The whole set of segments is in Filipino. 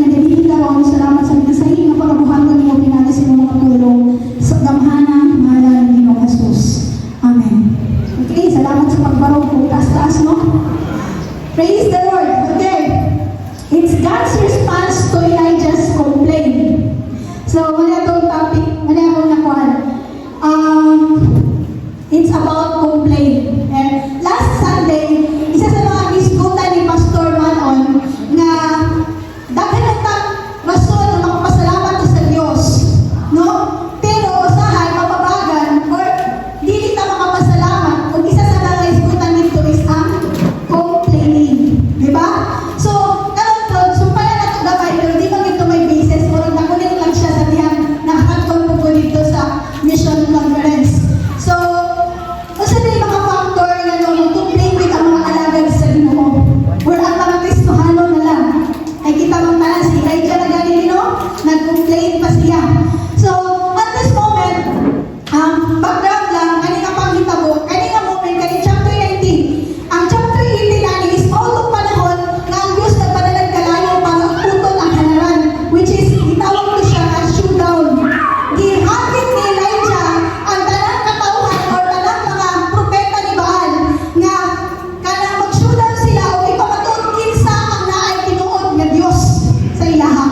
nagdalili karon, salamat sa nasahin nga pagabuhan ko niyo pinagi sa mga tulong sa gamhanang ngalan ng Ginoong Hesus. Amen. Okay, salamat sa pagbarog ko. Taas-taas, no? Praise the Lord. Okay. It's God's response to Elijah's complaint. So, muna itong topic, muna akong nakuhan. It's about complaint. And last Sunday, isa sa mga diskutan ni Pastor Manon na dahil ang rason na makapasalamat sa Diyos, no? Pero usahay, mababagan, or dili ta makapasalamat, kung isa sa mga diskutan nito is ang complaining. Diba? So, karon sumpayan na ito gamay, pero di ba ito may basis, o nakulit lang siya sa tiyang nakakatun po dito sa mission conference. So, usa din mga factor nga mag-complain with ang mga alagad sa Ginoo. Or ang mga Kristohano na lang. Ay kita mang tanan si Elijah na ganito, no? Nag-complain pa siya. So, at this moment, background lang, kanina pang hitabo, kanina moment, kanina chapter 19. Ang chapter 18 na is mautong panahon na ang Diyos nagpadalag kalayo para putol ang halaran, which is, itawag ko siya as showdown. Gihatid ni Elijah ang tanang katauhan or tanang mga propeta ni Baal nga kanang mag-showdown sila o ipamatuod kinsa ang naay tinuod nga Dios sa ilaha.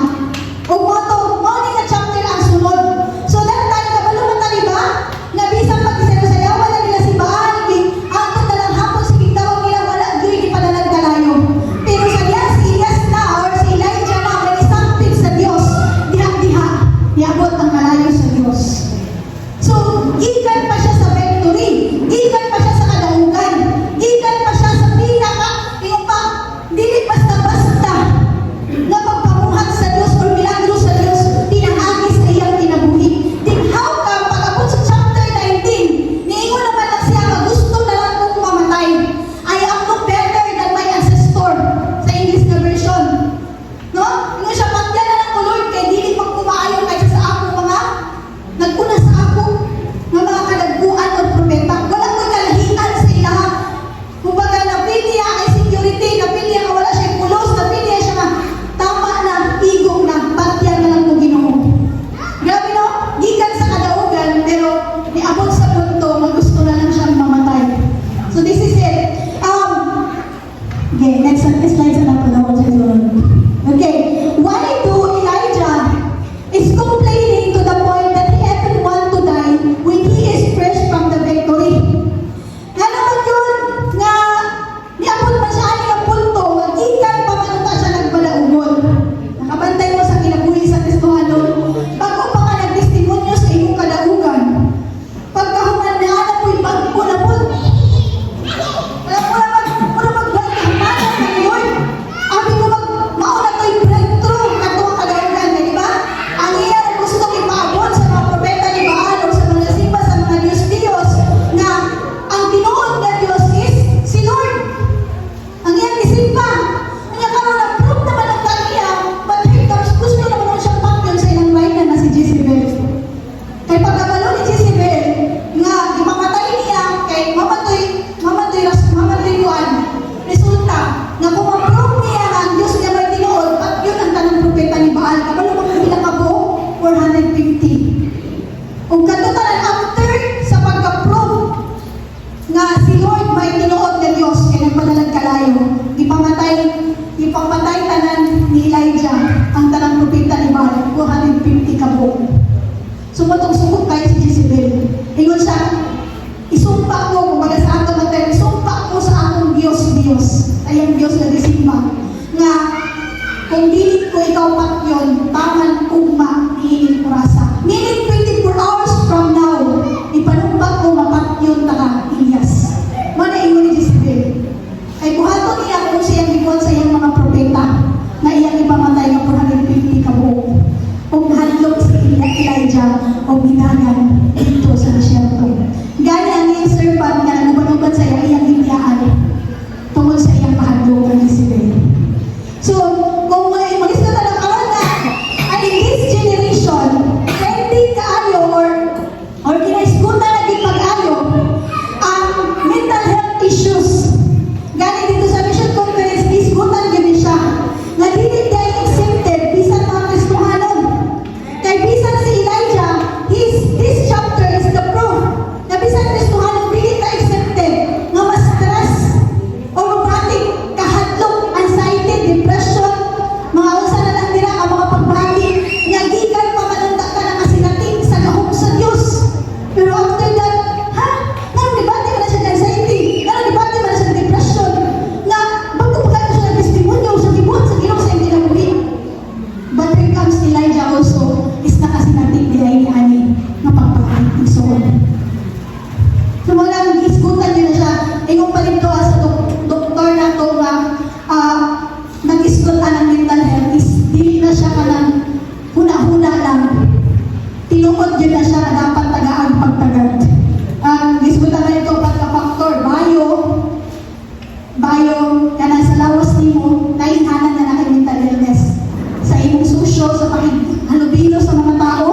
O mo ni nga chapter ang sunod. So dahil tayo kabaluman tali ba nga bisang pag-isayawan na nila si Baal ato na lang hapon sa gitawag nila wala gyud gipadalag kalayo. Pero sa diya si Elias na or si Elijah na may isampit sa Dios diha niabot ang kalayo sa Dios. So, gikan pa siya sa victory, gikan pa siya sa kadaugan, gikan pa siya sa pinaka, yung pa, dili basta-basta na magpamuhat sa Diyos o milagro sa Diyos, pinangagi sa iyang kinabuhi. Tinghaw ka, pag-abot sa chapter 19, niingon naman lang siya, gusto na lang kong mamatay. I am no better than my ancestor, sa English na version. No? Ingon siya, pagyan na lang ko, Lord, kaya dili magkumaayon kaysa sa ako mga naguna sa ako ng mga kadagbuan o propeta. Wala ko'y kalahian sa ilaha. Kumbaga, napili niya ay security, napili niya wala siya pulos, napili niya siya nga tama na, igong na, patyan na lang ko Ginoo. Grabe no? Gikan sa kadaugan, pero niabot sa punto, gusto na lang siyang mamatay. So this is it. Okay, next slide sa napalawag sa Lord. Okay, why do Elijah is complaining to the point that he even want to die when he is fresh from the victory? Nga naman yun, nga niabot man siya ani ang punto, gikan pa man ta siya nagbalaugod. Nakabantay mo sa kinabuhi sa Kristohano, bago pa ka nagtestimonyo sa iyong kadaugan. Pagkahuman na alam mo'y bagpo na po. Alam mo na magbalik ng Lord. Abi ko mauna ko'y breakthrough na ito ang kadaugan, di ba? Ang iya na gusto ipaabot sa mga propeta ni Baal o sa mga simba sa mga Diyos na ang tinuod na Diyos is si Lord. Ang iyang isimba. Kanya karoon na proof naman ang kanya, but here comes, gusto naman ang siyang pampiyon sa ilang bayan na si Jezebel. Kay pagkabalo ni Jezebel, nga imamatay niya, kay mamatay kuan. Resulta, nga kung ma-prove niya nga ang Diyos niya may tinuod, at yun ang tanang propeta ni Baal. Kabalo mo kung ilang ako? 450. Kung katutaran after sa pagka-prove nga si Lord may tinuod na Diyos, kaya nagpadalag kalayo, ipapatay tanan ni Elijah ang tanang propeta ni Baal, 450 kabuk. Sumutong-sumot kayo si Jezebel. Ingon siya, isumpa ko, kumbaga sa ato natin, isumpa ko sa akong Diyos, ayang Diyos na disimba, nga kung dili ko ikaw patyon, taman ugma niining kurasa. Meaning 24 hours from now, ipanumpa ko mapatyon taka Elias. Mana ingon ni Jezebel. Ay buhaton niya kung siyang gikuan sa iyang mga propeta na iyang ipamatay ng 450 kabuok. Kung hadlok si Elijah o binagan dito sa desierto. Gani ang iyang servant na naguban-uban sa iyang himyaan tungkol sa iyang kahadlokan ni Jezebel. So, kung mag-isla na lang karon na, ay in this generation, 20 ka tinuod yun na siya na dapat tagaan pagtagad. Ang gisgutan na ito pagka-factor, bayo, kanang sa lawas nimo, nainhanan na na kay mental illness. Sa imong susyo, sa paghalubilo sa mga tao,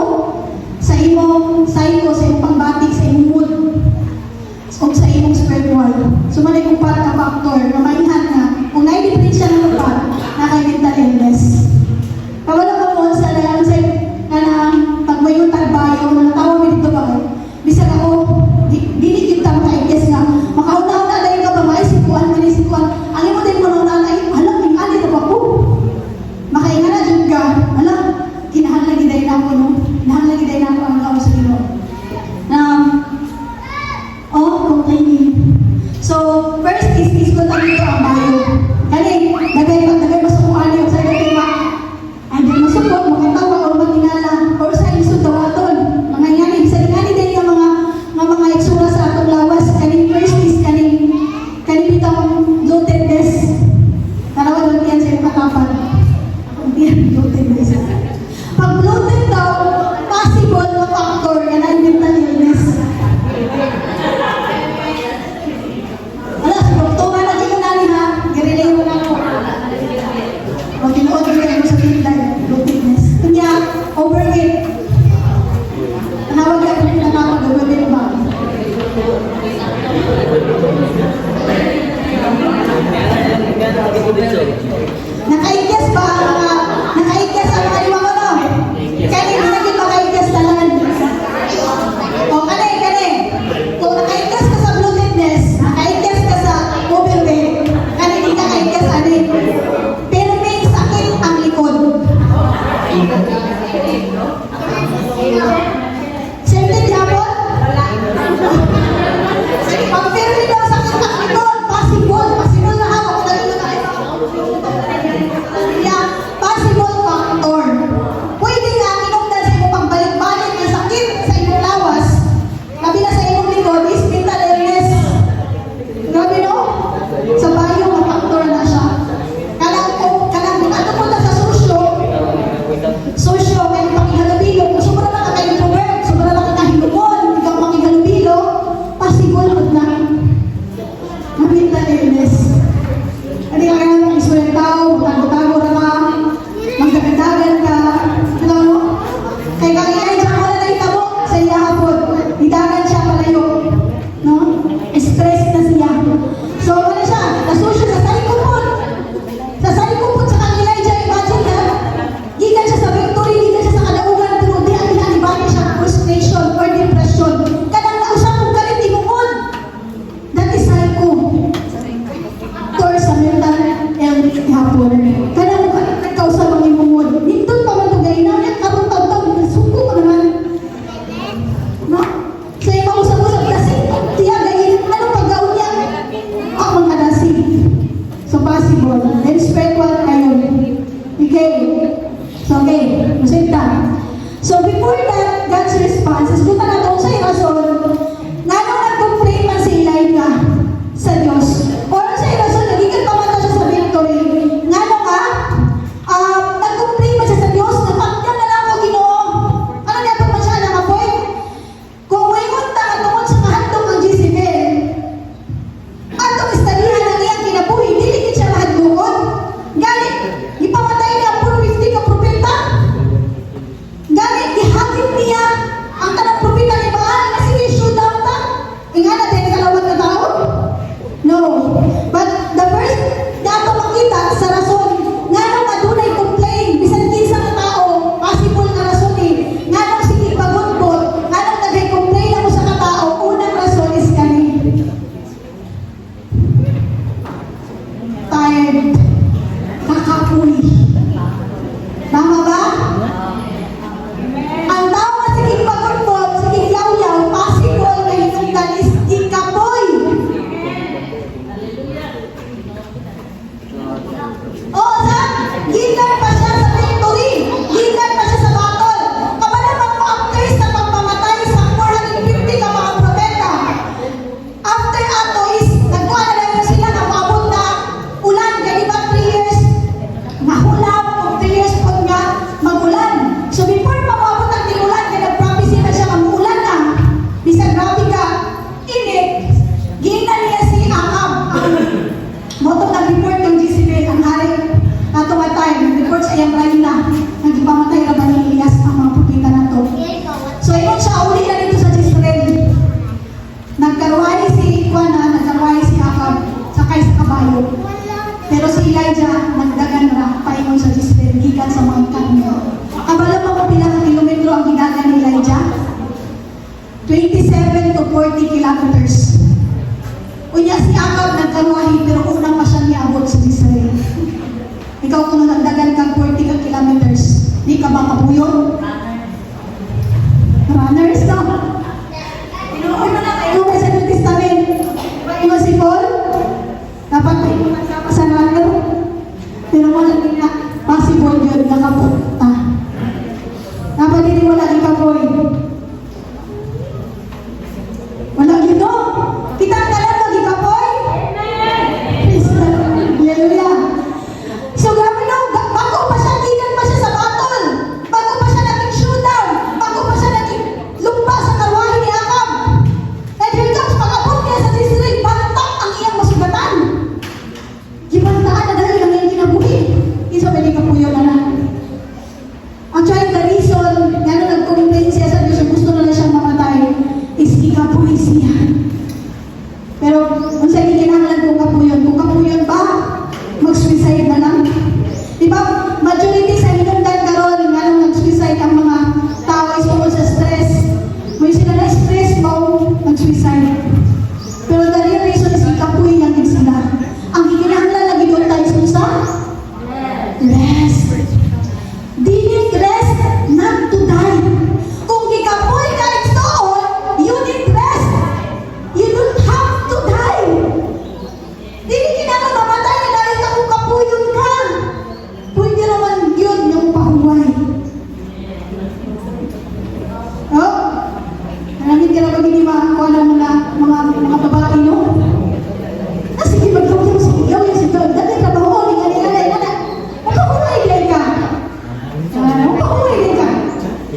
sa imong psycho, sa imong pangbatik, sa imong mood, o sa imong spiritual. So, manay kong pagka-factor na mainhan na, kung nai-depression ng lupa, na kay mental illness. Kawala ko po sa dalang sa kanang pagmayong tagbayo, mga tao mo dito ba? Bisag ako, dili kita makaikis nga, makauna-una dahil ka ba, maisikuan. Ang imo din mo na ay, alam, yung alit ako po. Makainga na dyan ka, alam, kinahan lagi dahil ako, no? Kinahan lagi dahil ako ang tao sa ino. Complaining. So, first is ko tayo ito ang bayo. Kani, nagay masukuan yung sa dating ay di masukot, makatawa o matingala, or sa isod dawaton. Mga ngani, sa ngani din yung mga eksura sa atong lawas. Kani first is kani bitang bloatedness. Tarawa doon yan sa yung katapan. Yan, bloatedness. Pag bloated daw, possible na factor yan ay mental illness. Wala, sa doktora na dito nani ha, girilay mo na ako. O tinuod mo kayo sa tinday, bloatedness. Kanya, overweight. Tanawag ka po na ako, overweight ba? Nakaikyas ba ang mga, nakaikyas ang mga limang ano? Kaya hindi naging makaikyas talan. O kani. Kung nakaikyas ka sa bloatedness, nakaikyas ka sa overweight, kani hindi nakaikyas anin. Pero may sakit ang likod. Siyempre, Japon? Pag pero daw sakit ang likod, possible na hawak na ito na possible factor. Pwede nga kinungdan sa imong pagbalik-balik ng sakit sa imong lawas. Labi na sa imong likod is mental illness. Grabe no? Sa bayo nga factor na siya. Kanang ato po na sa sosyo, may pakihalubilo. Kung sobra na ka kayo introvert, sobra na ka kahilumon, ikaw pakihalubilo, possible na mental illness. Hindi ka kaya ng isulang tao, tago-tago na ka, magdagadagan ka, ano? Kaya kaya dyan wala na itabo sa iya hapon. Hidagan siya palayo. No? Stress na siya. So, ano siya? Nasosyo sa salikupon. Sa salikupon sa kanila, dyan, imagine na, gikan siya sa victory, gikan siya sa kalaugan, pero di ang inalibani siya frustration or depression. Kanang nausap kong galit, imungod. That is psycho. Or sa mental health hapon. Kanang nagkausap ang imungod. Nindot pa man ito gayon na, yan karong taon-taon, suko ka naman. No? Sa iyo mausap-usap kasi, tiya gayon, ano pag-gaon yan? Ako makadasig. So possible. Then spiritual ayun. Okay. So okay, musita. So before that, God's response is kung tanatong sa irason, nga nung nag-complain man si Elijah sa Diyos, o sa irason, nagigan pa man siya sa victory, nga nung nag-complain man siya sa Diyos, napakyan na lang ako Ginoo. Ano niya pa man siya nakapoy? Kung may munta ka tungkol sa kahandong ang Jezebel, atong istadihan ang iyang kinabuhi, diligid siya mahadlukon. Galit, ipamatay niya ang 450 ka propeta. Galit, ihagit niya ang tanang propeta ni Baal na sige, shoot down ta. Inga na din kalawat na tao? No. But the first na ito makita sa rason, nga nung adunay complain, bisan kinsa nga tao, possible na rason nga nung sige pagunbot, nga nung nagay-complain na mo sa katao, unang rason is kani. Tired. Kakapoy. Tama ba? Ang tao nga sige pagunbot, sige yaw-yaw, possible na hinungdan is ikapoy. Oo, sa gigan pa siya sa victory. Gigan pa siya sa battle. Kabalamang mo after sa pagpamatay sa 450 ka mga propeta. After ato is, nagkuha na lang sila na maabot na ulan. Kaya ba 3 years? Nahulap o 3 years po nga. magkano. Kabalo pa kung pila ka kilometro ang gidagan ni Elijah? 27 to 40 kilometers. Unya si Akab nagkaruahi pero unang pa siya niabot sa Israel. Ikaw kung nagdagan kang 40 ka kilometers, di ka ba kapuyon? Runners, no? Inuoy mo na kayo sa New Testament. Iba si Paul, dapat may kumasama sa runner. Pero wala din na possible yun, nakapunta. Dapat hindi wala ikapoy. Wala dito. Kita ang talan mag-ikapoy? Praise the Lord. Hallelujah. So, grabe na, bago pa siya, tinan pa siya sa battle. Bago pa siya naging shooter. Bago pa siya naging lumpa sa karwahe ni Akab. And here comes, pag-abot niya sa Israel, bantak ang iyang masugatan. Gibantaan na dahil ang iyang kinabuhi. Isa ba di kapuyo na na? Actually, the reason, gano'n nag-complain siya sa Diyos, gusto na lang siyang mamatay, is ikapuhi siya. Pero, kung sa'yo kinahanglan kung kapuyon ba, mag-suicide na lang. Diba, majority sa hinundan karon nga nung nag-suicide ang mga tao is tungkol sa stress. Kung sila na-stress mo, nag-suicide. Pero the real reason is ikapuhi lang din sila. Ang kinahanglan lagi doon tayo sa rest. Dili rest, not to die. Kung ikapoy ka igsoon, you need rest. You don't have to die. Dili kinahanglan mamatay na dahil ka kung kapuyon ka. Pwede naman yun yung pahuway. Oh? Maraming ka na ba hindi makakuha ng mga babae, no? Sige, mag-iyaw sigaw yung sigaw. Dati trabaho, hindi ka nila. Magpahuway din ka. Magpahuway din ka.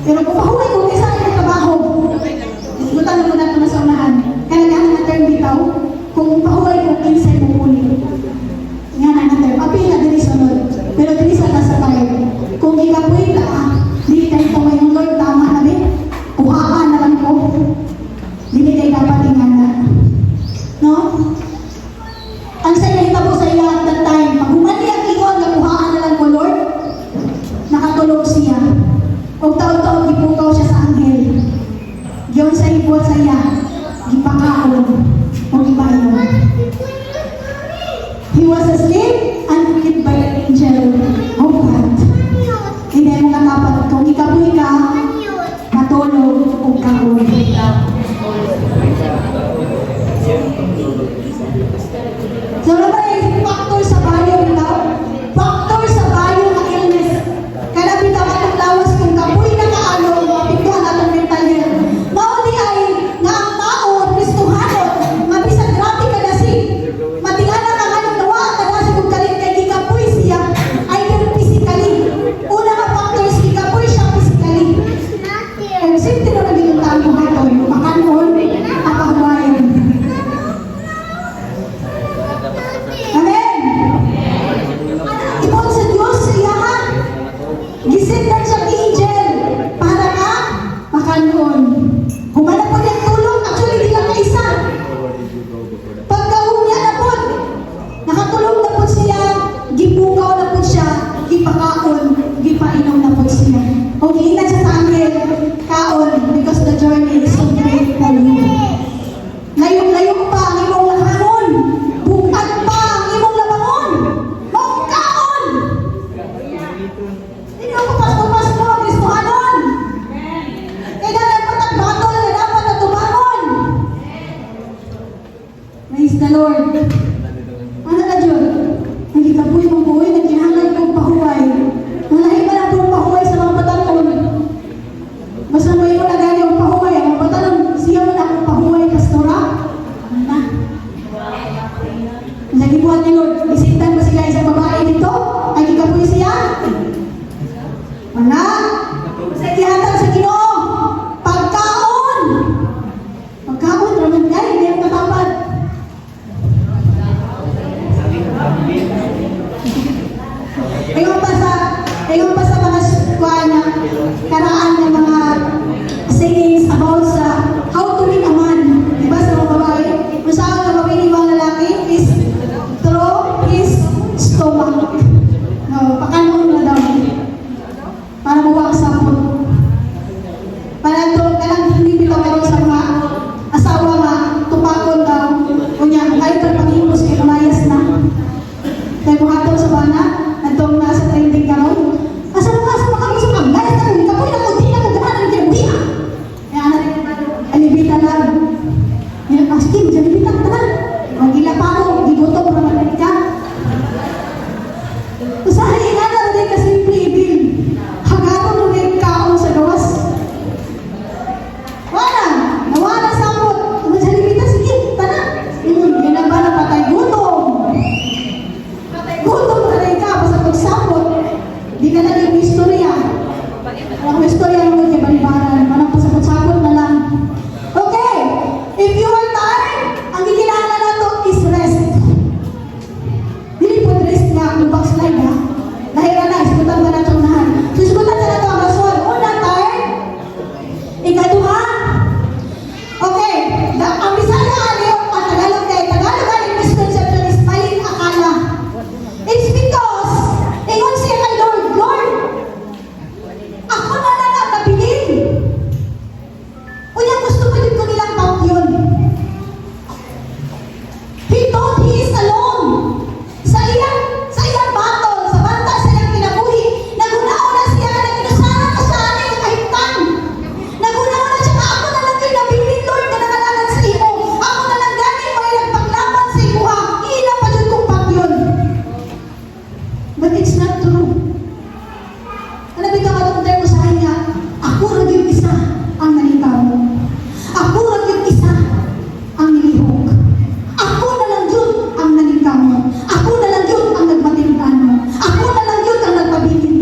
Pero kung pahuway, kung isa ay trabaho, igutan na mo natin na sa unahan. Kanagahan na term bitaw, kung pahuway, kung kinsa ay mumuli. Nga na term. Apil na din sunod. Pero din sa tasapay. Kung ikapoy ka, di tayo ito ngayong Lord, tama na din. Kuhaan na lang ko. Di tayo dapat ingana. No? Ang sa'yo hitabo sa iya at that time, pag humali ang ingon, nakuhaan na lang ko, Lord, nakatulog siya. O taon-taon, ipukaw siya sa anghel. Giyon sa ibot sa iya, gipakaon, o ibayon. He was asleep and freed by an angel of God. Hindi mo katapat, kung ikapoy ka, matulog o kahon. So, ano ba yung factor sa bayo nila? Factor sa bayo ng illness. Kaya bitaw atong lawas kung kapoy na kaano, mapigtuhan atong mental health. Mauli ay nga ang tao, Kristohanot, mabisag grabe ka na si. Matingala ka nga nung nawa ka na si kung kalit kay ikapoy siya, ay ganun physically. Una nga factor si ikapoy siya physically. Kaya simple na naging yung tao mo ito, makanon, akahuayan. Amen. Ibon sa Diyos, iyahan. Gisindan siyang angel para ka makanon. Humanap po niyang tulong, actually di lang na isa. Pagkahunya na po, nakatulong na po siya, gipukaw na po siya, gipakaon, gipainom na po siya. O giingat siya sa angel, kaon, because the journey is so great for you. Layong-layong pa ang imong lahamon. Bukat pa ang imong labangon. Mong kaon. Hindi mo papas mo, Kristohanon. Kaya dapat batol na dapat na tumangon. Praise the Lord. Ano na Diyon? Nagikapoy mong buhay, nagkinahanglan kong pahuway. Nalahi ba na kong pahuway sa mga batanon? Basta mo yung nagani ang pahuway. Ang batanon, siya mo na akong pahuway, Pastora. Ano na? Nagibuhat ni Lord, isintan mo sila isang babae dito? Ay kikapoy siya? Wala. Sa ihatag sa Ginoo. Pagkaon. Pagkaon, raman guys, hindi ang katapad. Ayun pa sa mga karaan ng mga sayings about sa how to make a man. Diba sa mga babae? Kung saan ang babae ni mga lalaki is through his stomach. No, pakanon na daw. Ang istorya mo kay balibaran, manang pasapot-sapot na lang. Okay, if you are tired, ang gikinahanglan nato is rest. Dili po rest nga ang backslide ha. Lahira na, isgutan ka na itong nahan. So isgutan ka na ito ang rason. Una, tired. Ikaduha. Okay, ang Bisaya ano ang Tagalog kay Tagalog ang misconception is maling akala. It's because, ingon siya kay Lord, Lord, ako na lang ang nabilin. Unya gusto ko din ko nilang tawag yun. He thought he is alone. Sa iyang battle, sa banta sa iyang kinabuhi, nagunaon na siya na inusahan na sa aning kahimtang. Nagunaon na siya na ako na lang yung nabilin, Lord, na nangalangan sa imo. Ako na lang gani mo yung paglaban sa imo ha. Ilang pa dyan kong pagyon. But it's not true. Ano ba ka itong termo sa kanya? Ako rin yung isa ang nalitaw. Ako rin yung isa ang nilihok. Ako na lang yun ang nalitaw mo. Ako na lang yun ang nagmatintaan mo. Ako na lang yun ang nagpabilin.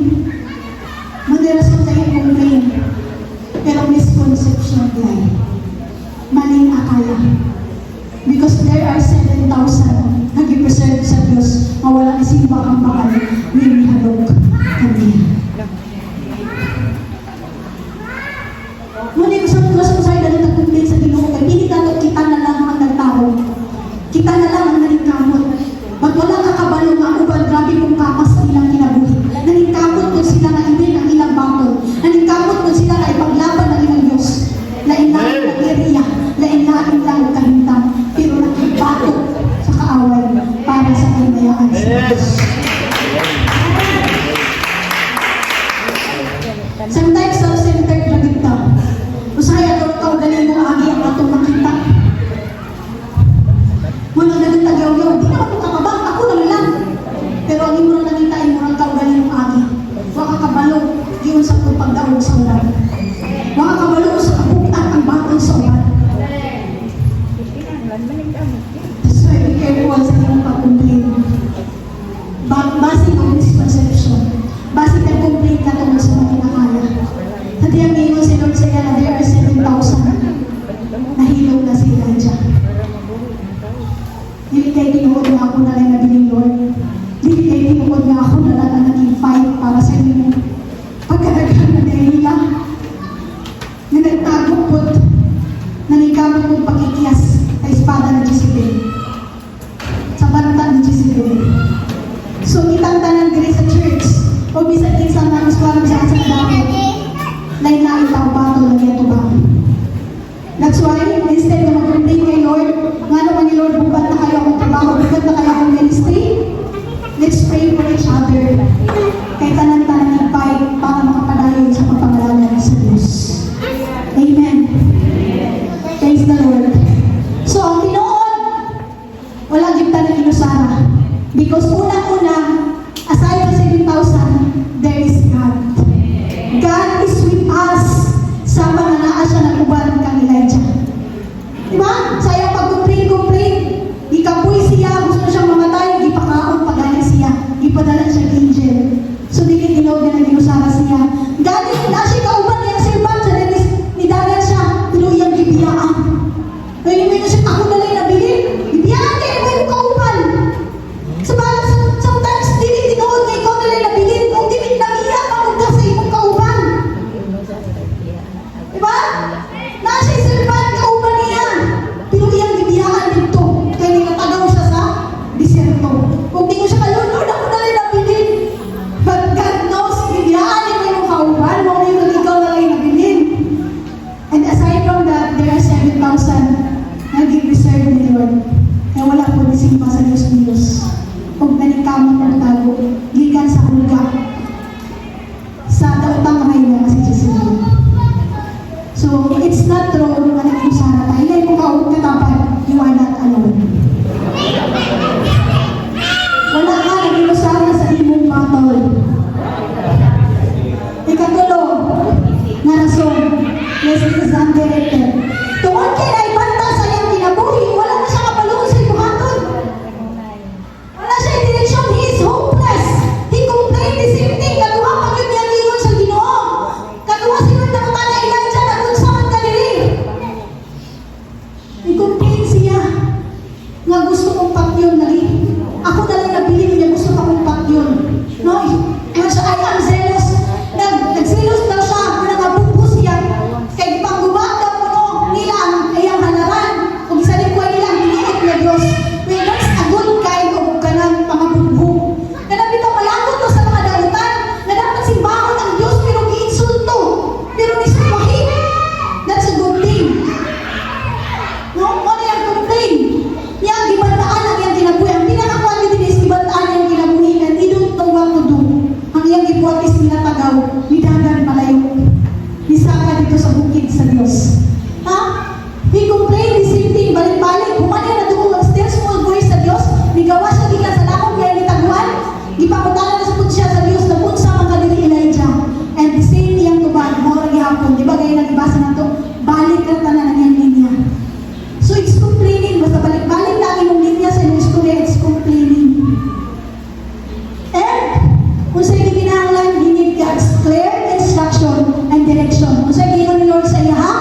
Madirason tayo complain. Pero misconception lie. Maling akala. Because there are 7,000 nag-preserve sa Diyos na wala isimba ang bakal nilihadog kaniya. Ngunit sa tulas mo sa'yo dahil nag-complain sa Ginoo kay hindi dapat kita na lang ang nagtao. Kita na lang ang nalingkamot. Ba't wala kakabalo nga uban grabe kong kapas sa ilang kinabuhi. Nalingkamot kung sila na hindi ang ilang battle. Nalingkamot kung sila na ipaglaban ng ilang Diyos. Lain-lain ng area. Lain-lain lang ang kahintang. Pero nakibato sa kaaway para sa kalayaan sa Diyos. Sometimes self-centered na kita. Usaya ito ikaw galing mo agi ang atong makita. Muna na nagtagyaw-yaw, di naman ito kakabang, ako na lang. Pero ang imo na nakita, imo ang ikaw galing mo agi. Waka kabalo, yun sa kong pagdaog sa ulan. Waka kabalo sa kabukitan ang batang sa ulan. So, be careful sa iyong pag-complain. Base ang misconception. Base ang complain na tungkol sa mga kinakala. Hati ang ingon si Lord sa na there are 7,000 nahilog na si Elijah. Dili kay tinuod nga ako na lang nabiling Lord. Dili kay tinuod nga ako na lang ang naging fight para sa inyo. Pagkadagan na nahila, na nagtago po, nanigamit po pagkikiyas sa espada ni Jezebel. Sa banta ni Jezebel. So, itang tanan diri sa church, o bisan isang nangis ko alam sa dami, lain-lain tao ba ito lang ito ba? That's why, instead na mag-complain kay Lord, nga naman ni Lord, bukat na kayo akong trabaho, bukat na kayo akong ministry, let's pray for each other. Kay tanan-tanan ipay para makapadayon sa pagpangalanan sa Diyos. Amen. Praise the Lord. So, ang tinoon, wala gipta na kinusara. Because unang-una, aside from 7,000, there is God. God is with us sa panganaa siya ng uban kang Elijah. Diba? Sa iyang pag-complain, ikapoy siya, gusto siyang mamatay, ipakaon pagaling siya, ipadala siya angel. So, dili tinawag niya na ginusara siya. God is with us, kauban niya ang servant, sa ni Daniel siya, tinuyang gibiyaan. Ngayon mo siya, ako na lang nabilin, gibiyaan kayo, may kauban. Sometimes, dili tinuod nga ikaw na lang nabilin, kung dili namiyak ang sa imong kauban. Diba? Nasa servant kauban niya. Pero iyang gibiyaan dito. Kaya nilatagaw siya sa diserto. Kung di ko siya kalunod, ako na lang nabilin. But God knows, gibiyaan niya mo yung kauban, mo yung ikaw na lang nabilin. And aside from that, there are 7,000 na give-reserve ni Lord. Kaya wala po nisimpa sa Diyos ng Diyos. Kung nanikamo ng tago, gikan sa hulga. Sa tautang kamay niya kasi Jezebel. So, it's not true na nag-usara tayo. Ilay kung kautapan, you are not alone. Wala ka nag-usara sa imong battle. Ikatulo, na rason, yes, it is undirected. Tungkol kay na ibanta sa iyang kinabuhi, wala na siya kapalungan sa ibuhaton. Wala siya direction, he is hopeless. He complained the same thing, naluha pag yung niya sa Ginoo. Diyos. Ha? He complained the same thing, balik-balik, humali na doon, still small voice sa Diyos, nigawa siya gikan sa lakong kaya nitaguan, ipakutalan na sa siya sa Diyos, na punsa mga dili Elijah. And the same niyang tubag, mga gihapon, di ba gaya nagibasa na to, balik ka tanan ng linya. So it's complaining, basta balik-balik na imong linya sa inyong istorya, it's complaining. And, kung sa'yo ginahanglan, you need God's clear instruction and direction. Kung sa'yo ginahanglan ni Lord sa iya, ha?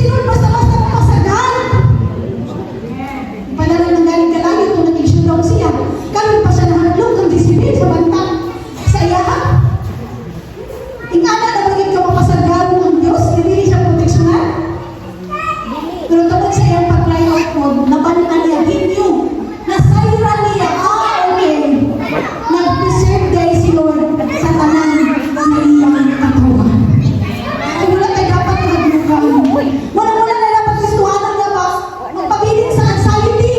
si Lord basta-basta mapasagan. Panalo ng galing kalayo kung nag-issue daw siya. Karoon pa siya nahaglog ng disiplin sa banta. Sa iyaha. Ingana na bagay ka mapasagan ng Diyos, hindi siya proteksyonan. Pero tungkol sa iyang pag-cry out mo, nabanan niya, ginyo, nasayran niya, okay. Nag-preserve day si Lord sa tanan na iyang katawan. Ay, wala tayo dapat maglukan. Wala na dapat gustuhanan na ba? Magpabilin sa anxiety.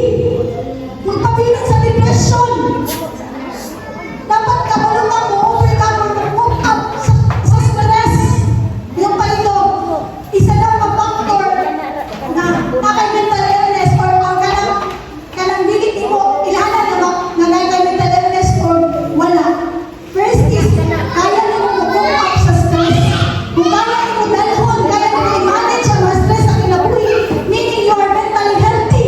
Magpabilin sa depression. Dapat kabulutan mo, overcome or move up sa stress. Yung pa ito, isa lang ang factor na nakay mental illness or kanang bilit mo, ilahanan na ba na nakay mental illness or wala. First is, kaya mo move up sa stress. Kung kaya mo dalhon, kaya mo i-manage ang mga stress sa kinabuhi, meaning you are mentally healthy.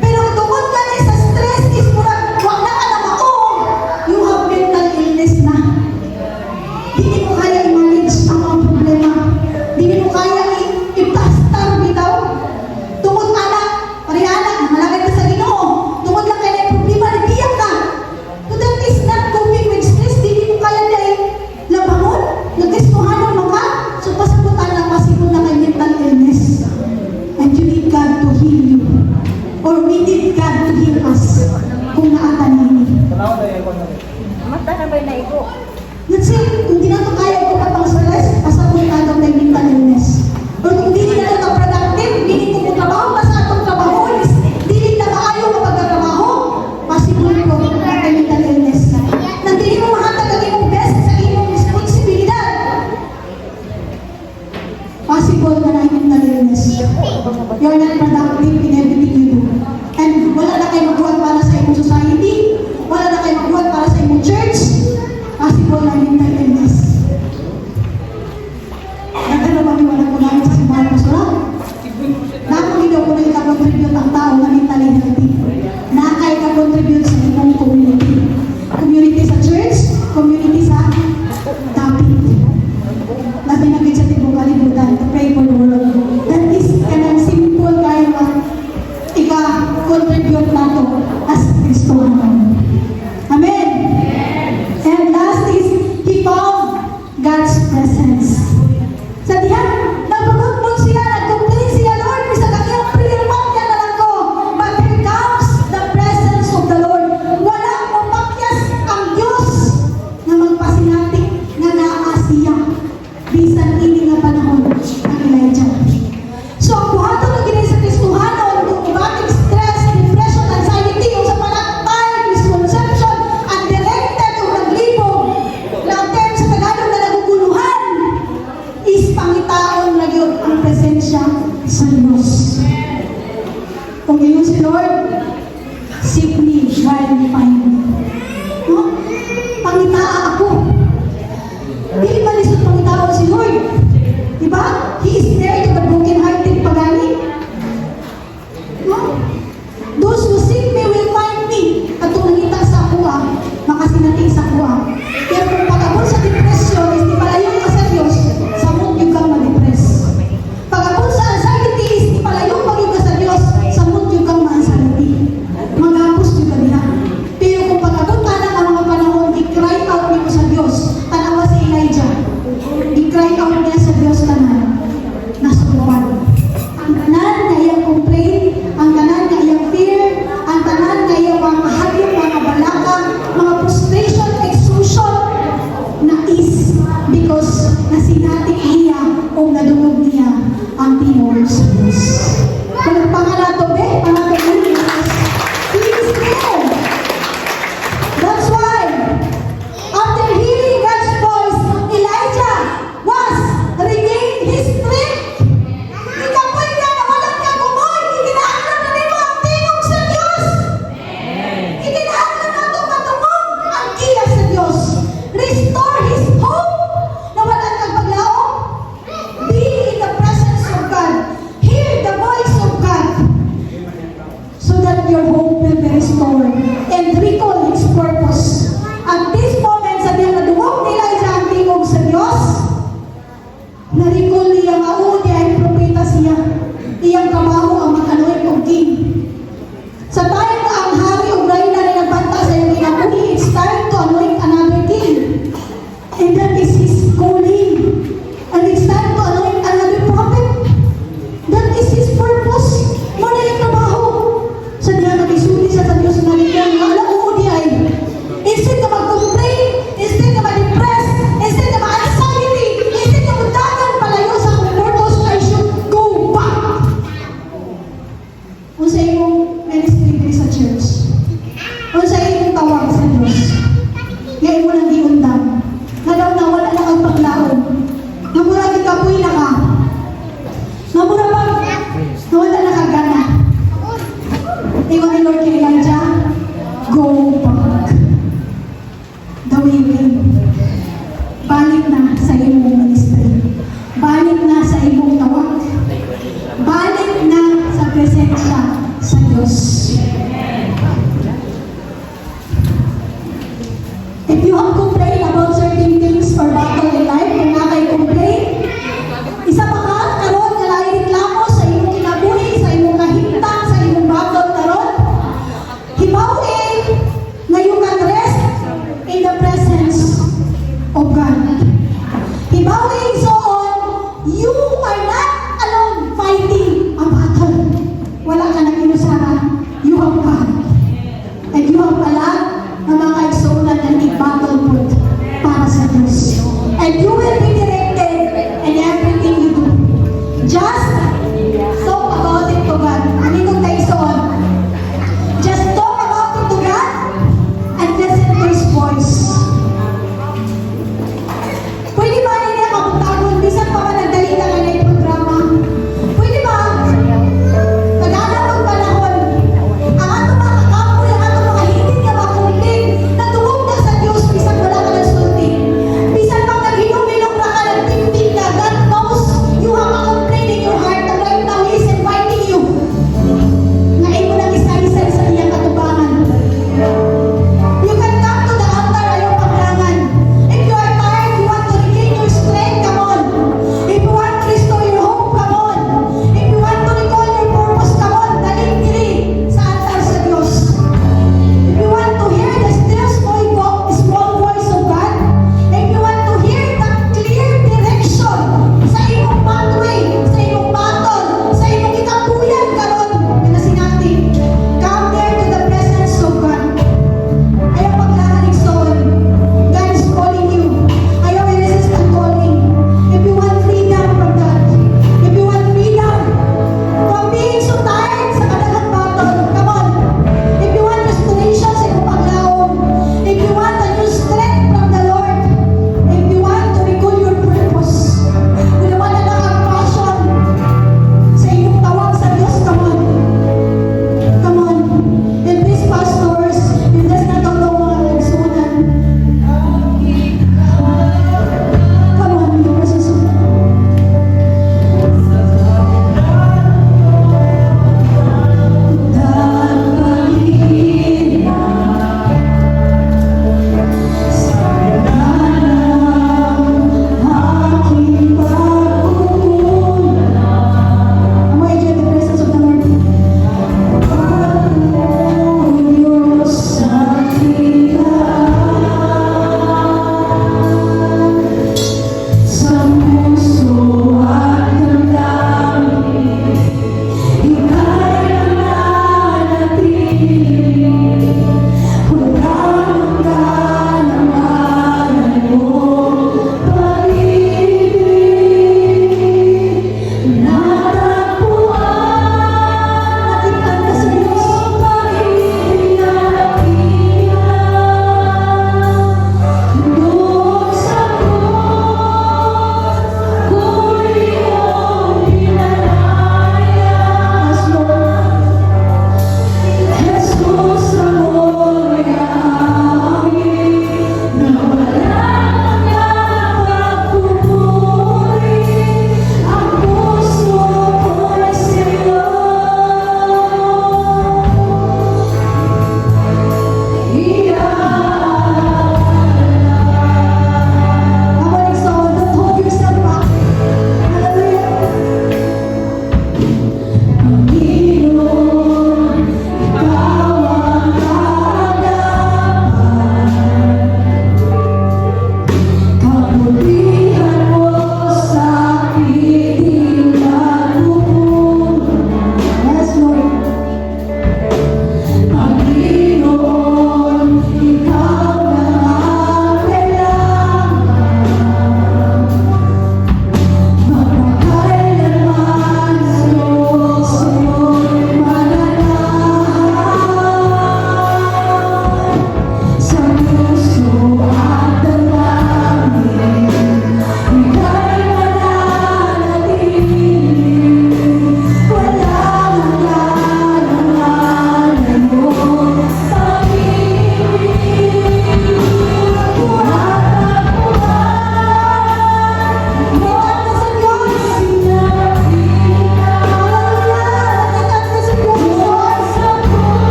Pero tungkol ka na sa stress is murag, wag na ka na maong, you have mental illness na. Hindi mo kaya i-manage ang mga problema. Hindi mo kaya i-plaster bitaw. Tungkol ka na, parihana, malagay ka sa Ginoo. Tungkol lang kaya na problema, nagbiyak ka. So that is not coping with stress. Hindi mo kaya na labangon, nagkistuhan ng mga. So pasabutan lang, pasipon na kay mental illness. And you need God to heal you. Or we need God to heal us. Kung naatanin. Mata na ba na ito? Let's say, kung di na ito kaya ko patang stress, pasapon ka daw kay mental illness. Or kung di na ito productive, hindi ko trabaho, basta itong trabaho is, di na maayo kapag-trabaho, possible ko na kay mental illness. Nang di mo mahatag ang imong best sa imong responsibilidad. Possible ka na yung mental illness. You're not productive in everything you do. And wala na kayo magbuhat para sa imong society, wala na kayo magbuhat para sa imong church, possible na mental illness. Nagano ba wala ko namin sa simbahan ko sura? Nakakita ko na ika-contribute ang tao na mentally healthy. Nakaka-contribute sa ibang community. Community sa church, community sa topic. Labi na sa tibong kalibutan to pray for the world. That is kanang simple kayo iyang trabaho ang mag-anoint og king. Sa time na ang hari o reyna na nagbanta sa iyong kinabuhi, it's time to anoint another king. And that is his calling. And it's time to anoint another prophet. That is his purpose. Muna yung trabaho. Sa diya nag-isuli sa Diyos na niya, alaong di ay. Instead na mag-complain, instead na ma-depress, instead na ma-anxiety, instead na mundagan palayo sa akong purpose, I should go back. Kung sa iyong ministry sa church, kung sa iyong tawag sa Diyos, ngayon mo lang giundang, na daw na wala na kang paglaon, na mura kapoy na ka, na mura pag, na wala na kagana. Ingon ni Lord kay Elijah, go back. The way balik na sa imong ministry. Balik na sa imong tawag. Balik na sa presensya sa Diyos. If you have complained about certain things or battle in life, kung na kayo complain, isa pa ka, karon nga lain reklamo sa imong kinabuhi, sa imong kahintang, sa imong battle karon, hibawin na you can rest in the presence of God. Hibawin so on, you are not alone fighting.